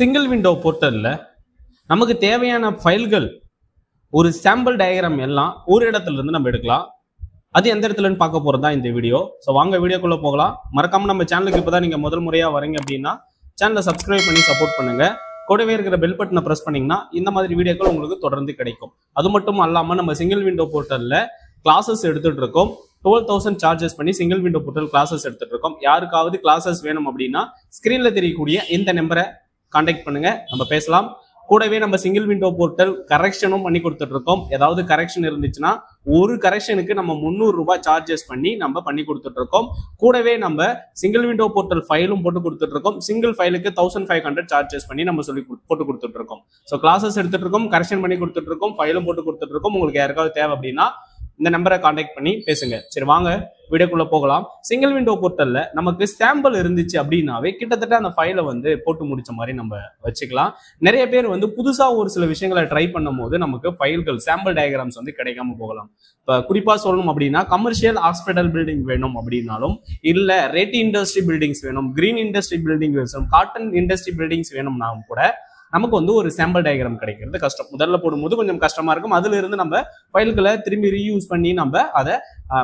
Single window போர்ட்டல்ல நமக்கு தேவையான ஃபைல்கள் ஒரு சாம்பிள் டயக்ராம் எல்லாம் ஒரு இடத்துல இருந்து நம்ம எடுக்கலாம். அது எந்த இடத்துலன்னு பார்க்க போறது தான் இந்த வீடியோ. ஸோ வாங்க வீடியோக்குள்ள போகலாம். மறக்காம நம்ம சேனலுக்கு இப்போதான் நீங்க முதல் முறையா வரீங்க அப்படின்னா சேனலை சப்ஸ்கிரைப் பண்ணி சப்போர்ட் பண்ணுங்க. கூடவே இருக்கிற பெல் பட்டனை பிரஸ் பண்ணீங்கன்னா இந்த மாதிரி வீடியோக்கள் உங்களுக்கு தொடர்ந்து கிடைக்கும். அது மட்டும் அல்லாம நம்ம சிங்கிள் விண்டோ போர்ட்டல்ல கிளாஸஸ் எடுத்துட்டு இருக்கோம். 12,000 சார்ஜஸ் பண்ணி சிங்கிள் விண்டோ போர்ட்டல் கிளாஸஸ் எடுத்துட்டு இருக்கோம். யாருக்காவது கிளாஸஸ் வேணும் அப்படின்னா ஸ்கிரீன்ல தெரியக்கூடிய இந்த நம்பரை கான்டாக்ட் பண்ணுங்க, நம்ம பேசலாம். கூடவே நம்ம சிங்கிள் விண்டோ போர்ட்டல் கரெக்ஷனும் பண்ணி கொடுத்துட்டு இருக்கோம். ஏதாவது கரெக்ஷன் இருந்துச்சுன்னா ஒரு கரெக்ஷனுக்கு நம்ம 300 ரூபாய் சார்ஜஸ் பண்ணி கொடுத்துட்டு இருக்கோம். கூடவே நம்ம சிங்கிள் விண்டோ போர்ட்டல் ஃபைலும் போட்டு கொடுத்துட்டு இருக்கோம். சிங்கிள் ஃபைலுக்கு 1500 சார்ஜஸ் பண்ணி நம்ம போட்டு கொடுத்துட்டு இருக்கோம். ஸோ கிளாஸஸ் எடுத்துட்டு இருக்கோம், கரெக்ஷன் பண்ணி கொடுத்துட்டு இருக்கோம், ஃபைலும் போட்டு கொடுத்துட்டு இருக்கோம். உங்களுக்கு யாருக்காவது தேவை அப்படின்னா இந்த நம்பரை கான்டாக்ட் பண்ணி பேசுங்க. சரி வாங்க வீடியோக்குள்ள போகலாம். சிங்கிள் விண்டோ போர்ட்டல்ல நமக்கு சாம்பிள் இருந்துச்சு அப்படின்னாவே கிட்டத்தட்ட அந்த ஃபைலை போட்டு முடிச்ச மாதிரி நம்ம வச்சுக்கலாம். நிறைய பேர் புதுசா ஒரு சில விஷயங்களை ட்ரை பண்ணும் போது நமக்கு ஃபைல்கள் சாம்பிள் டயக்ராம்ஸ் கிடைக்காம போகலாம். இப்போ குறிப்பா சொல்லணும் அப்படின்னா கமர்ஷியல் ஹாஸ்பிட்டல் பில்டிங் வேணும் அப்படின்னாலும், இல்ல ரேட்டி இண்டஸ்ட்ரி பில்டிங்ஸ் வேணும், கிரீன் இண்டஸ்ட்ரி பில்டிங் வேணும், காட்டன் இண்டஸ்ட்ரி பில்டிங்ஸ் வேணும்னாலும் கூட நமக்கு ஒரு சாம்பிள் டயக்ராம் கிடைக்கிறது கஷ்டம். முதல்ல போடும்போது கொஞ்சம் கஷ்டமா இருக்கும். அதுல இருந்து நம்ம ஃபைல்களை திரும்பி ரீயூஸ் பண்ணி நம்ம அதை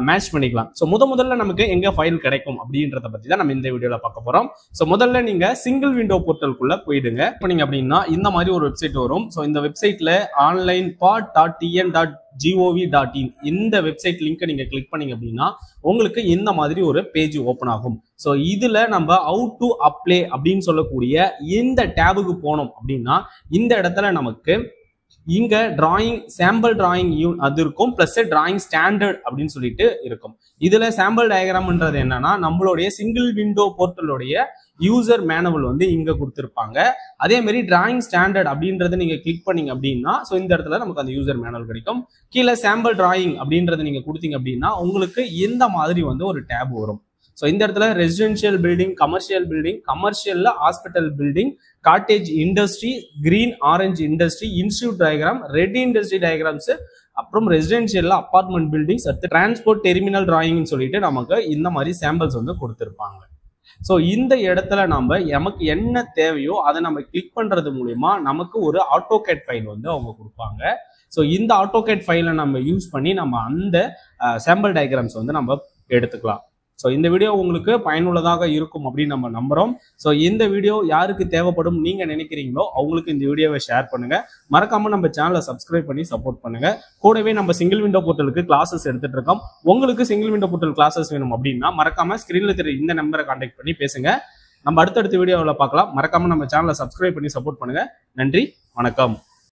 மேட்ச் பண்ணிக்கலாம். ஸோ முதல்ல நமக்கு எங்க ஃபைல் கிடைக்கும் அப்படின்றத பத்தி தான் நம்ம இந்த வீடியோல பார்க்க போறோம். ஸோ முதல்ல நீங்க சிங்கிள் விண்டோ போர்ட்டலுக்குள்ள போயிடுங்க. போனீங்க அப்படின்னா இந்த மாதிரி ஒரு வெப்சைட் வரும். ஸோ இந்த வெப்சைட்ல onlinepod.tn.gov.in இந்த வெப்சைட் லிங்கை நீங்க கிளிக் பண்ணீங்க அப்படின்னா உங்களுக்கு இந்த மாதிரி ஒரு பேஜ் ஓப்பன் ஆகும். ஸோ இதுல நம்ம ஹவு டு அப்ளை அப்படின்னு சொல்லக்கூடிய இந்த டேபுக்கு போனோம் அப்படின்னா இந்த இடத்துல நமக்கு இங்க டிராயிங் சாம்பிள் டிராயிங் அது இருக்கும், பிளஸ் டிராயிங் ஸ்டாண்டர்ட் அப்படின்னு சொல்லிட்டு இருக்கும். இதுல சாம்பிள் டயக்ராம்ன்றது என்னன்னா நம்மளுடைய சிங்கிள் விண்டோ போர்ட்டலுடைய யூசர் மேனுவல் இங்க கொடுத்திருப்பாங்க. அதே மாதிரி டிராயிங் ஸ்டாண்டர்ட் அப்படின்றத நீங்க கிளிக் பண்ணீங்க அப்படின்னா ஸோ இந்த இடத்துல நமக்கு அந்த யூசர் மேனுவல் கிடைக்கும். கீழே சாம்பிள் டிராயிங் அப்படின்றத நீங்க கொடுத்தீங்க அப்படின்னா உங்களுக்கு இந்த மாதிரி ஒரு டேப் வரும். ஸோ இந்த இடத்துல ரெசிடென்ஷியல் பில்டிங், கமர்ஷியல் பில்டிங், கமர்ஷியல்ல hospital building, cottage industry, green orange industry, institute diagram, red industry diagrams, அப்புறம் ரெசிடென்ஷியல்ல அபார்ட்மெண்ட் பில்டிங்ஸ், அடுத்து டிரான்ஸ்போர்ட் டெர்மினல் டிராயிங்னு சொல்லிட்டு நமக்கு இந்த மாதிரி சாம்பிள்ஸ் கொடுத்திருப்பாங்க. ஸோ இந்த இடத்துல நமக்கு என்ன தேவையோ அதை நம்ம கிளிக் பண்றது மூலியமா நமக்கு ஒரு ஆட்டோகேட் ஃபைல் அவங்க கொடுப்பாங்க. ஸோ இந்த ஆட்டோகேட் ஃபைலை நம்ம யூஸ் பண்ணி நம்ம அந்த சாம்பிள் டயக்ராம்ஸ் நம்ம எடுத்துக்கலாம். ஸோ இந்த வீடியோ உங்களுக்கு பயனுள்ளதாக இருக்கும் அப்படின்னு நம்ம நம்புறோம். ஸோ இந்த வீடியோ யாருக்கு தேவைப்படும் நீங்க நினைக்கிறீங்களோ அவங்களுக்கு இந்த வீடியோவை ஷேர் பண்ணுங்க. மறக்காம நம்ம சேனலை சப்ஸ்கிரைப் பண்ணி சப்போர்ட் பண்ணுங்க. கூடவே நம்ம சிங்கிள் விண்டோ போர்ட்டலுக்கு கிளாஸஸ் எடுத்துட்டு இருக்கோம். உங்களுக்கு சிங்கிள் விண்டோ போர்ட்டல் கிளாஸஸ் வேணும் அப்படின்னா மறக்காம ஸ்கிரீன்ல தெரிய இந்த நம்பரை கான்டாக்ட் பண்ணி பேசுங்க. நம்ம அடுத்தடுத்த வீடியோவில் பார்க்கலாம். மறக்காம நம்ம சேனலை சப்ஸ்கிரைப் பண்ணி சப்போர்ட் பண்ணுங்க. நன்றி, வணக்கம்.